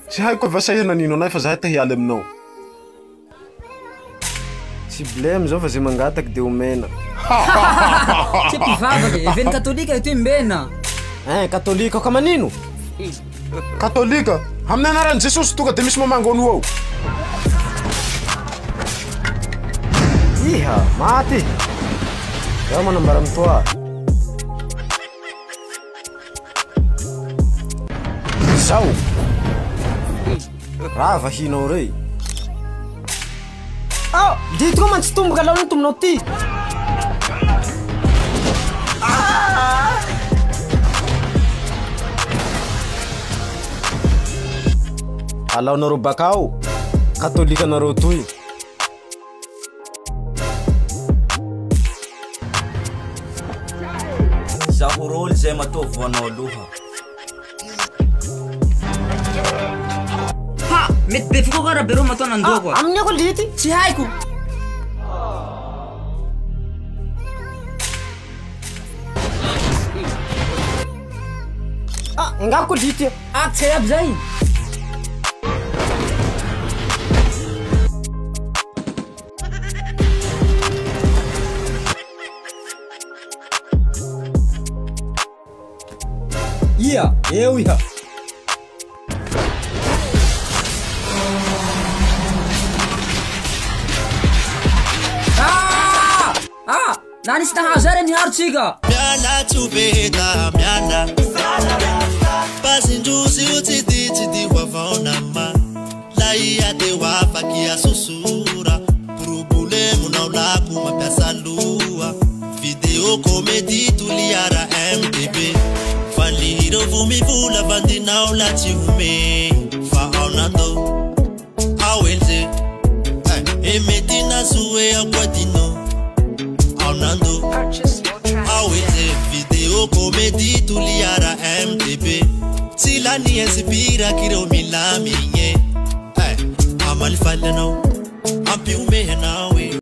Tsy haiko va say nanino anay fa zahay te hialy aminao. Tsy blème zao fa zay mangataky de omena. Tsy mpivavaky, eveny katolika ito imbena. Katolika ka manino? Katolika? Amin'ny anaran'i Jesosy tonga de misy mamangony ao. Iha, maty. Yaho manambara amitoa. Zao. Rava hinao rey. Dito ko man tsy tomboka lao ny tombonao ty. Alaonareo bakao, katolika nareo toy. Zaho rôly zay matovy anao aloha. Mety be fokoa raha bereo matoa nandoako. Amin'ny ako lity. Tsy haiko. Engako lity. Tsy aby zay. Ia, eu ia. Nani si tahazara ni hartsika. Miala tsubeta miala. Pasinjusi utiti wavaonama. Laia de wafakia susura. Problemu na ulaku mapesa lua. Video komedi tuliara MTV. Fanlihiro vumivula vandina ula chihume. Faonando awelze. Emetina suwe akwatino. Nando aweze video comedy tuliara MTV sila ni inspira kiro milaminye amali falano ampi umehena